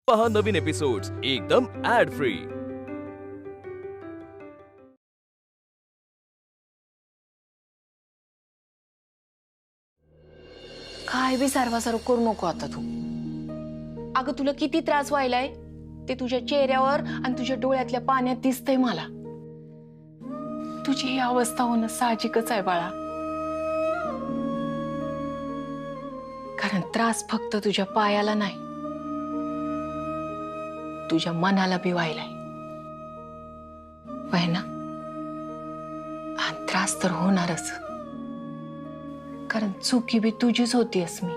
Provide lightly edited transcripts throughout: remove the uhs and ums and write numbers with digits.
पहा नवीन एपिसोड्स एकदम add free. काय बी सारवासारव करू नको आता तू। अगं तुला किती त्रास व्हायलाय ते तुझ्या चेहऱ्यावर आणि तुझ्या डोळ्यातल्या पाण्यात दिसतंय मला। तुझी ही अवस्था होणं साहजिकच आहे बाळा, कारण त्रास फक्त तुझ्या पायाला नाही, तुझ्या मनाला बी व्हायलाय वय ना। आणि त्रास तर होणारच, कारण चुकी बी तुझीच होतीयस मी।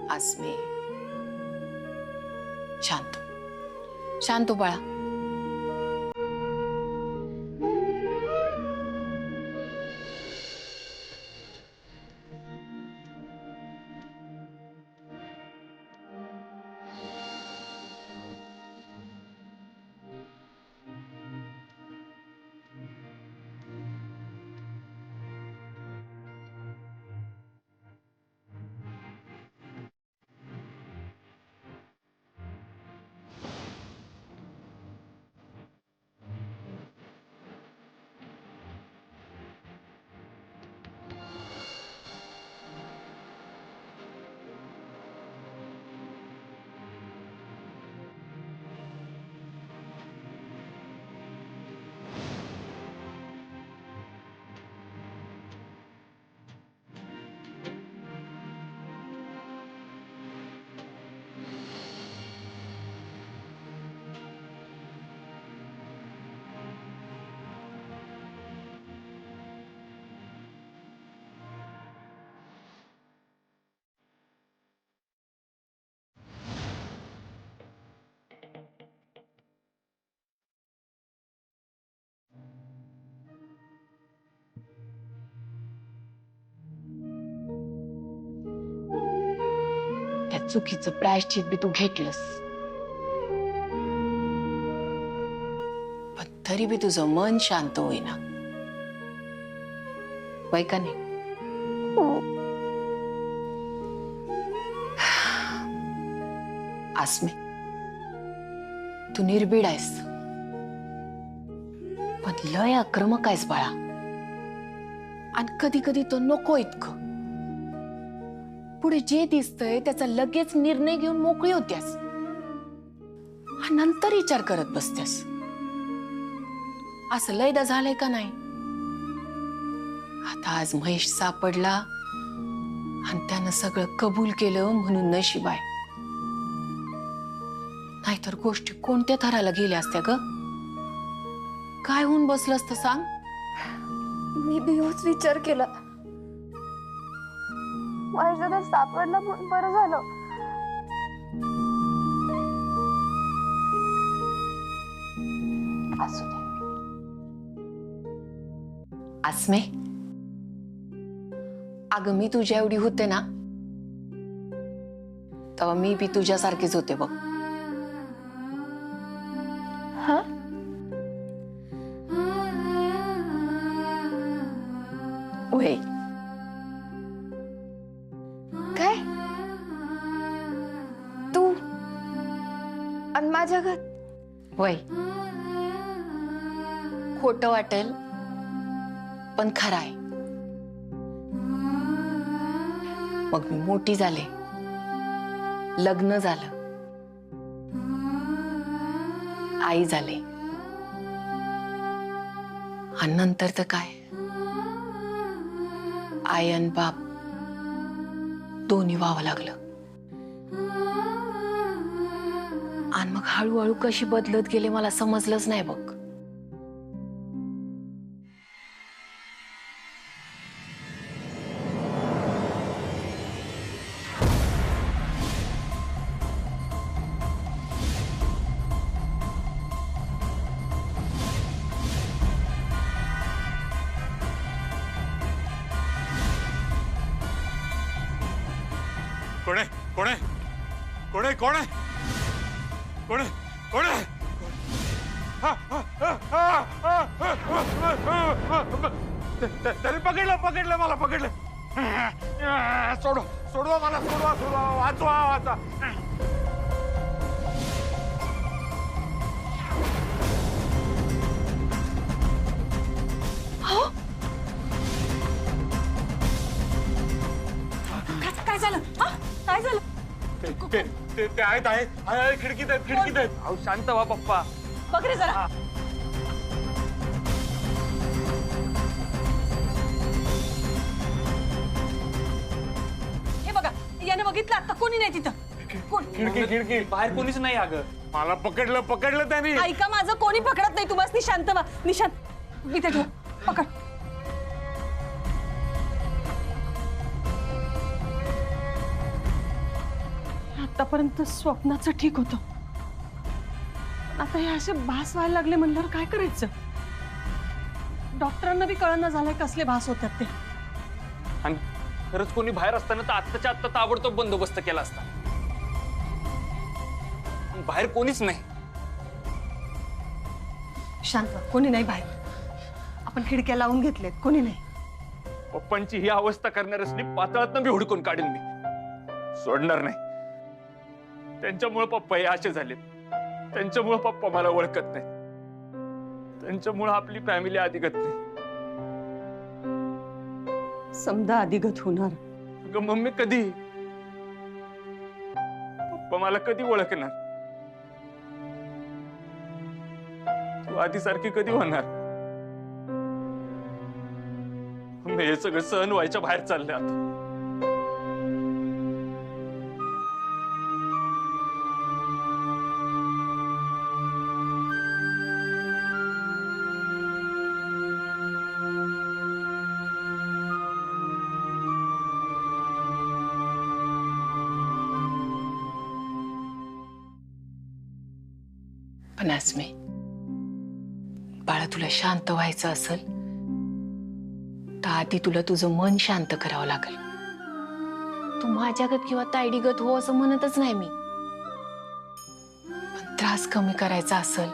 आसमी शांत शांत हो बाळा। त्या चुकीचं प्रायश्चित बी तू घेतलंस, पण तरी बी तुझं मन शांत होईना वय का नाही? आसमी तू निर्भीड आहेस, पण लय आक्रमक आहेस बाळा। आणि कधी कधी तो नको इतकं पुढे जे दिसतंय त्याचा लगेच निर्णय घेऊन मोकळी होत्यास आणि नंतर विचार करत बसत्यास। असं लयदा झालंय का नाही? आता आज महेश सापडला आणि त्यानं सगळं कबूल केलं म्हणून नशीब आहे, नाहीतर गोष्टी कोणत्या थराला गेल्या असत्या ग? काय होऊन बसलं असतं सांग? मी बी होच विचार केला, माझ्या सापडला म्हणून बरं झालं। असू दे आसमे, अगं मी तुझ्या एवढी होते ना तेव्हा मी बी तुझ्यासारखीच होते बघ। हा वय काय तू आणि माझ्या घर? वय खोटं वाटेल पण खरं आहे। मग मी मोठी झाले, लग्न झालं, आई झाले, आणि नंतर तर काय आई आणि बाप दोन्ही व्हावं लागलं। आणि मग हळूहळू कशी बदलत गेले मला समजलंच नाही बघ। कोण आहे? कोण आहे? कोण आहे? कोण आहे? कोण आहे? कोण आहे? त्याने पकडलं मला पकडलं. सोडवा मला, सोडवा, वाचवा. काय झालं? काय झालं? ते आहेत खिडकीत आहेत. अहो शांत व्हा पप्पा. बघ रे जरा. हे बघा, याने बघितलं आता कोणी नाही तिथं. कोण? खिडकी बाहेर कोणीच नाही अगं. मला पकडलं त्याने. ऐका माझं, कोणी पकडत नाही. तू बस निशांत व्हा. निशांत इथे ठेव. पकड. आतापर्यंत स्वप्नाचं ठीक होतं, आता हे असे भास व्हायला लागले म्हणल्यावर काय करायचं? डॉक्टरांना बी कळना झालंय कसले भास होतात ते. आणि खरंच कोणी बाहेर असताना तर आत्ताच्या आत्ता ताबडतोब बंदोबस्त केला असता. पण बाहेर कोणीच नाही. शांत व्हा, कोणी नाही बाहेर. आपण खिडक्या लावून घेतलेत, कोणी नाही. पप्पांची ही अवस्था करणाऱ्यासनी पाताळातनं बी हुडकून काढेल मी. सोडणार नाही. त्यांच्यामुळे पप्पा हे असे झाले. त्यांच्यामुळे पप्पा मला ओळखत नाही. त्यांच्यामुळे आपली फॅमिली अधिगत नाही. समजा अधिगत होणार. अगं मम्मी कधी? पप्पा मला कधी ओळखणार? तू आधीसारखी कधी होणार? मी हे सगळं सहन व्हायच्या बाहेर चाललंय आता. पण अस्मे, बाळा, तुला शांत व्हायचं असेल तर आधी तुला तुझं मन शांत करावं लागेल. तू माझ्यागत किंवा तायडीगत हो असं म्हणतच नाही मी, पण त्रास कमी करायचा असेल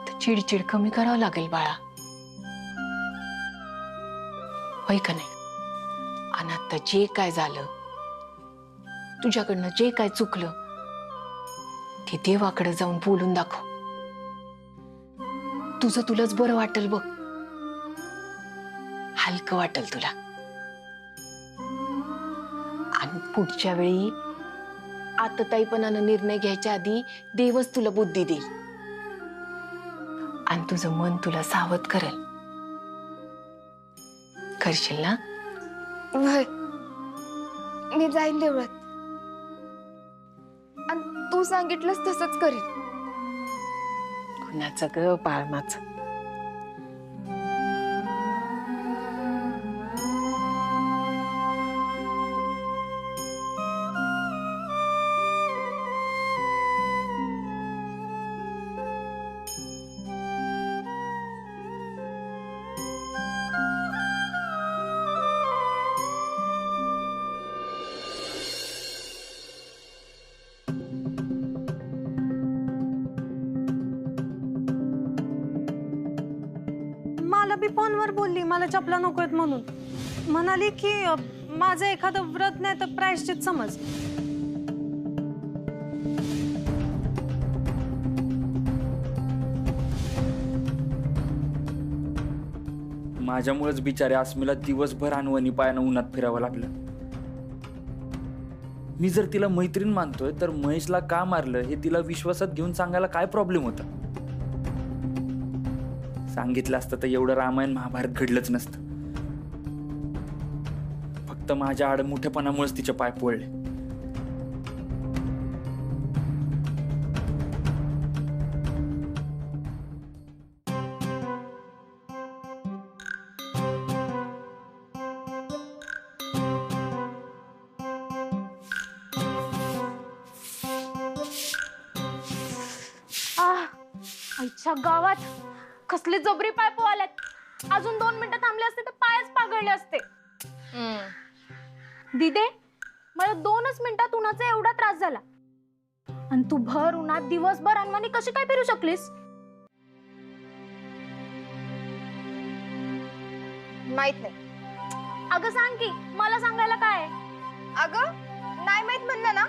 तर चिडचिड कमी करावं लागेल बाळा, होय का नाही? आणि आता जे काय झालं, तुझ्याकडनं जे काय चुकलं ते देवाकडे जाऊन बोलून दाखव. तुझं तुलाच बरं वाटेल बघ, हलकं वाटेल तुला. आणि पुढच्या वेळी आतताईपणानं निर्णय घ्यायच्या आधी देवच तुला बुद्धी देईल आणि तुझं मन तुला सावध करेल. करशील ना? होय, मी जाईन देवळात आणि तू सांगितलंस तसंच करीन. कुणाचं ग बाळमाचं? मला बी फोनवर बोलली मला चपला नकोत म्हणून. म्हणाली की माझं एखादं व्रत नाही तर प्रायश्चित समज. माझ्यामुळेच बिचाऱ्या अस्मीला दिवसभर अनवणी पायानं उन्हात फिरावं लागलं. मी जर तिला मैत्रीण मानतोय तर महेशला का मारलं हे तिला विश्वासात घेऊन सांगायला काय प्रॉब्लेम होता? सांगितलं असतं तर एवढं रामायण महाभारत घडलंच नसतं. फक्त माझ्या आडमुठेपणामुळेच तिचे पाय पोळले. आईच्या गावात कसले जबरी पाय पोहाल्यात. अजून 2 मिनिटं थांबले असते तर पायच पागळले असते. दिदे, मला 2च मिनिटात उन्हाचा एवढा त्रास झाला. आणि तू भर उन्हात दिवसभर अनवाणी कशी काय फिरू शकलीस? माहित नाही. अगं सांग की, मला सांगायला काय? अगं नाही माहित म्हणलं ना.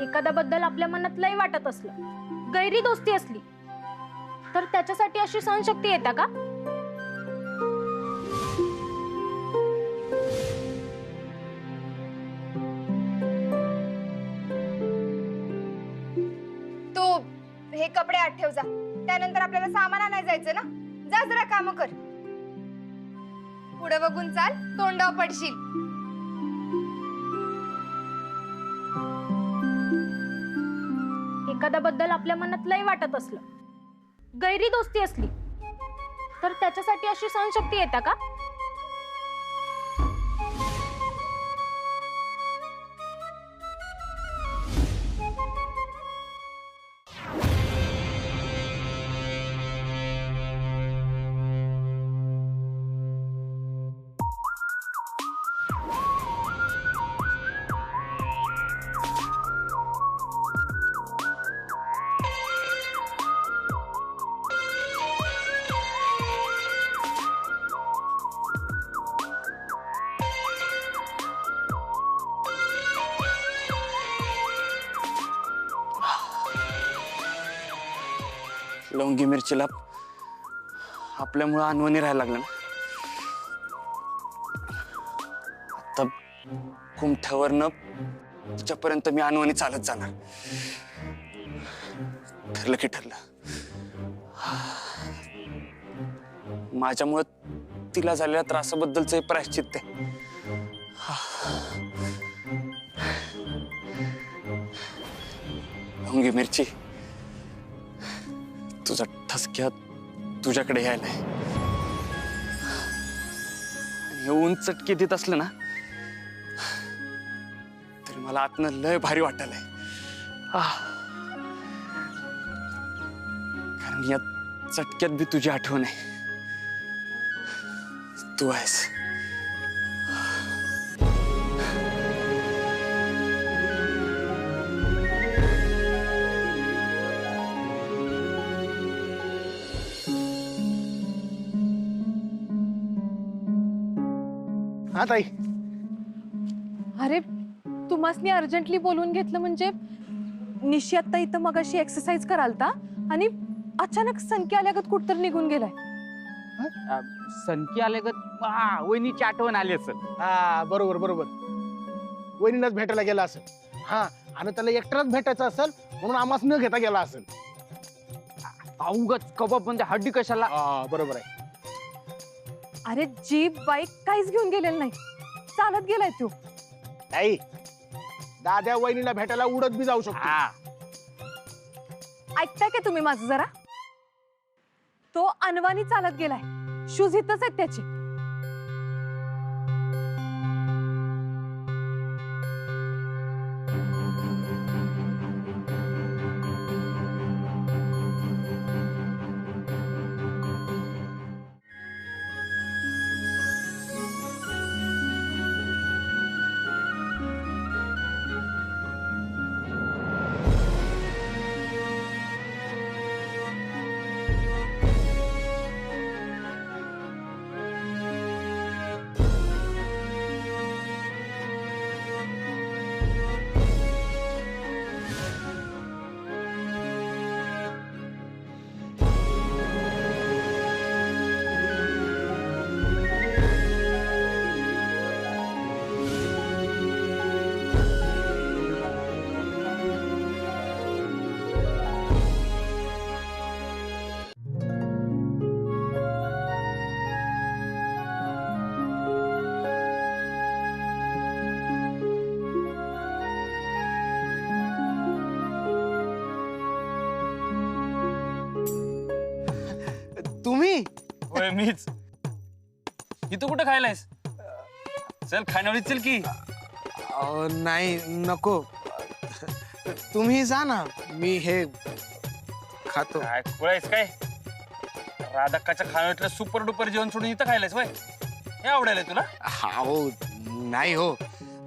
एखाद्याबद्दल आपल्या मनात लय वाटत असलं, गैरी दोस्ती असली, तर त्याच्यासाठी अशी सहनशक्ती येता का? तू हे कपडे आत ठेव जा. त्यानंतर आपल्याला सामान आणायला जायचं ना. जा जरा काम कर. पुढे बघून चाल, तोंडावर पडशील. एखाद्याबद्दल आपल्या मनात लय वाटत असलं, गैरी दोस्ती असली, तर त्याच्यासाठी अशी सहनशक्ती येता का? लवंगी मिरचीला आपल्यामुळं अनवणी राहायला लागलं ना. आता कुमठ्यावरनं तिच्यापर्यंत मी अनवणी चालत जाणार. ठरलं की ठरलं. माझ्यामुळं तिला झालेल्या त्रासाबद्दलचं प्रायश्चित्त आहे. लवंगी मिरची, तुझा ठसक्यात तुझ्याकडे यायलाय. हे ऊन चटके देत असलं ना, तरी मला आतनं लय भारी वाटायलंय. कारण या चटक्यात बी तुझी आठवण आहे. तू आहेस. हा ताई. अरे तुम्हासनी अर्जंटली बोलून घेतलं म्हणजे निशी आता इथं मगाशी एक्सरसाइज करालता आणि अचानक सनकी आल्यागत कुठतर निघून गेलाय. सनकी आले का? हा, वहिनीची आठवण आली असेल. हा बरोबर बरोबर. वहिनीलाच भेटायला गेला असेल. हा, आणि त्याला एकटाच भेटायचं असेल म्हणून आम्हाच न घेता गेला असेल. अवघच कबाब म्हणजे हड्डी कशाला? हा बरोबर आहे. अरे जीप बाईक काहीच घेऊन गेलेलं नाही, चालत गेलाय तो. ताई, दाद्या वहिनीला भेटायला उडत बी जाऊ शकतो. हा, ऐकताय का तुम्ही माझं जरा? तो अनवाणी चालत गेलाय. शूज इथंच आहेत त्याचे. तुम्ही? होय मीच. इथं कुठं खायलायस? चल खानावळीत चल की. नाही नको. तुम्ही जा ना, मी हे खातो. काय खुळायस काय? राधाक्काच्या खानावळीतलं सुपर डुपर जेवण सोडून इथं खायलायस वय? हे आवडायला तुला? हा हो, नाही हो,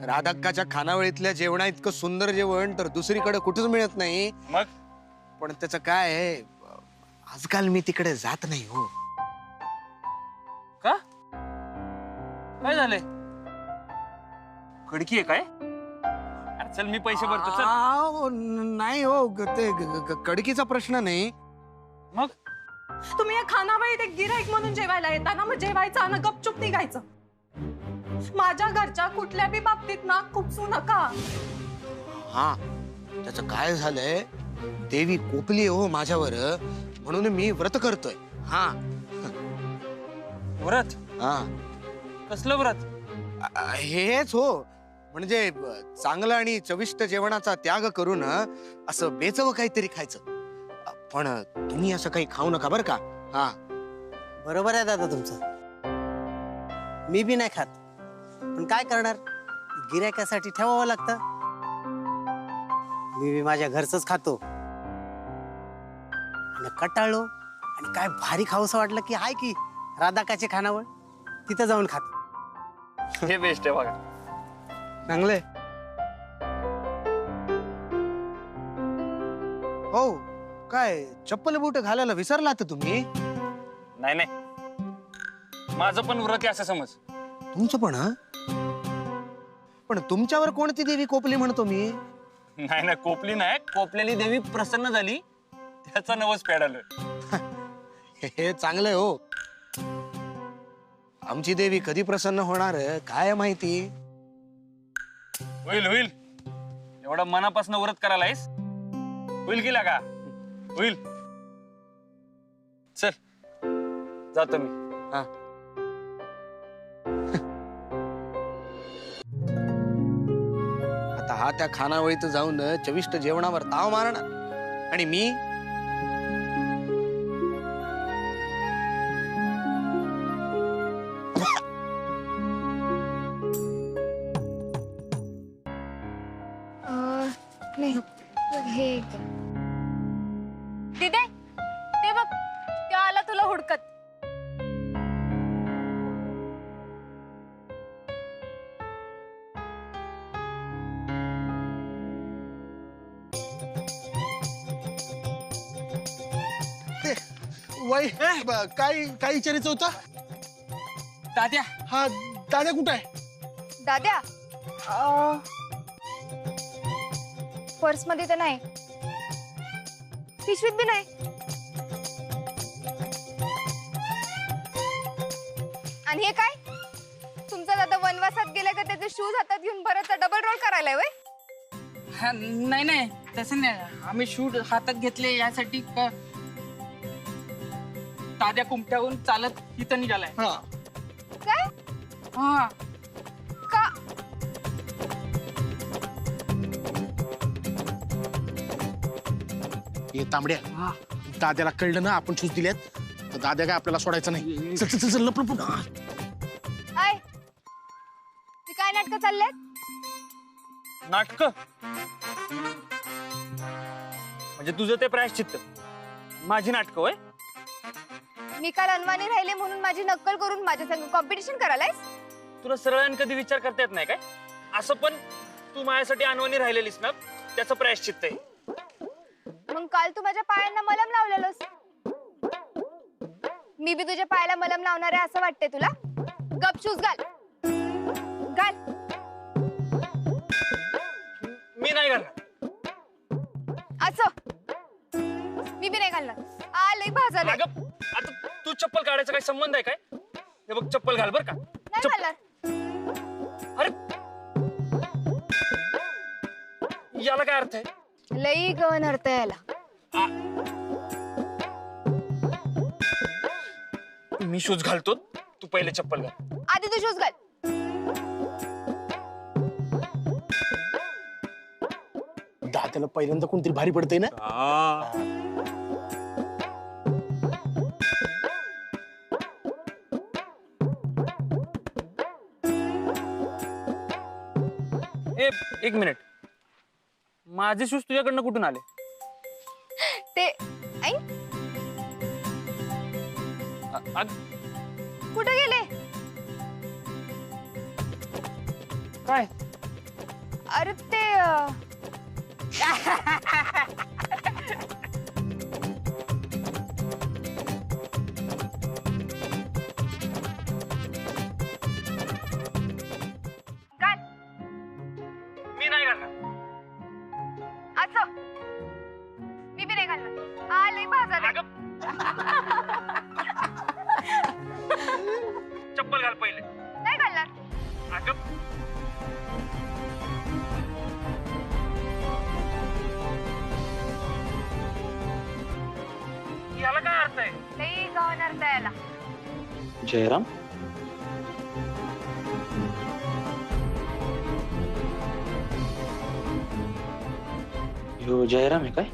राधाक्काच्या खानावळीतल्या जेवणा इतकं सुंदर जेवण तर दुसरीकडे कुठेच मिळत नाही. मग पण त्याचं काय आहे, आजकाल मी तिकडे जात नाही हो. का काय झालंय? खडकी आहे काय? अरे चल मी पैसे भरतो चल. नाही हो, ते कडकीचा प्रश्न नाही. मग तुम्ही या खानावळीत एक गिऱ्हाईक म्हणून जेवायला येता ना, मग जेवायचं आणि गपचूप निघायचं. माझ्या घरच्या कुठल्या बी बाबतीत ना खुपसू नका. हा, त्याचं काय झालंय, देवी कोपली हो माझ्यावर, म्हणून मी व्रत करतोय. हा व्रत? हा, कसलं व्रत? हेच हो, म्हणजे चांगलं आणि चविष्ट जेवणाचा त्याग करून असं बेचवं काहीतरी खायचं. पण तुम्ही असं काही खाऊ नका बरं का. हा, बरोबर आहे दादा तुमचं. मी बी नाही खात, पण काय करणार, गिऱ्हाईकासाठी ठेवावं लागतं. मी बी माझ्या घरचंच खातो. आणि कटाळलो आणि काय भारी खाऊसं वाटलं की हाय की राधाकाचे खानावळ, तिथं जाऊन खातो. हे बेस्ट आहे बघा. चांगलंय हो. काय चप्पल बूट घालायला विसरला तर तुम्ही? नाही नाही, माझं पण व्रत आहे असं समज. तुमचं पण? पण तुमच्यावर कोणती देवी कोपली म्हणतो मी? नाही नाही, कोपली नाही, कोपलेली देवी प्रसन्न झाली, त्याचा नवस पेडालं. हे चांगलंय हो. आमची देवी कधी प्रसन्न होणार काय माहिती. होईल होईल, एवढं मनापासून व्रत करायला आहेस, होईल गेला का? होईल. चल जातो मी. हा, आता हा त्या खानावळीत जाऊन चविष्ट जेवणावर ताव मारणार आणि मी नाही हे दिदे ते बघ, त्यो आला तुला हुडकत. वय काय काय विचारायचं होतं? तात्या, हा, दादा कुठं आहे? दाद्या, पर्स मध्ये तर नाही, पिशवीत बी नाही. आणि हे काय, तुमचा दादा वनवासात गेला का त्याचे शूज हातात घेऊन परत डबल रोल करायला वय? नाही नाही, तसं नाही. आम्ही शूट हातात घेतले यासाठी ताज्या कुमट्याहून चालत इथं निघालाय. हा, काय? हा, का? ये तांबड्या, दाद्याला कळलं ना आपण शूज दिल्यात, तर दाद्या काय आपल्याला सोडायचं नाही. चल चल चल चल, लप लप लप. आय, ती काय नाटकं चालल्यात? नाटक म्हणजे तुझं ते प्रायश्चित्त, माझी नाटक होय? मी काल अनवाणी राहिले म्हणून माझी नक्कल करून माझ्या संग कॉम्पिटिशन करायलायस? तुला सरळ कधी विचार करता येत नाही काय? असं पण तू माझ्यासाठी अनवाणी राहिलेलीस ना, त्याचं प्रायश्चित्त आहे. मग काल तू माझ्या पायांना मलम लावलेलंस, मी बी तुझ्या पायाला मलम लावणार आहे असं वाटतंय तुला? गप शूज घाल, घाल. मी नाही घालणार. असं मी बी नाही घालणार. आलंय भाजालंय. अगं, आता तू चप्पल काढायचा काय संबंध आहे काय? हे बघ, चप्पल घाल बर का. नाही घालणार. अरे याला काय अर्थ आहे? लई गहन अर्थ आहे याला. मी शूज घालतो, तू पहिले चप्पल घाल. आधी तू शूज घाल. दाद्याला पहिल्यांदा कोणतरी भारी पडतंय ना. एक मिनिट, माझे शूज तुझ्याकडनं कुठून आले? ते आई कुठे गेले? काय अरे ते काय मी नाही करणार. असं मी बी नाही घालणार. हा लई भाजालय. चप्पल घाल पहिले. नाही घालणार. अगं याला काय अर्थ आहे? लई गावणार त्याला. जयराम ह्यो जयराम आहे काय?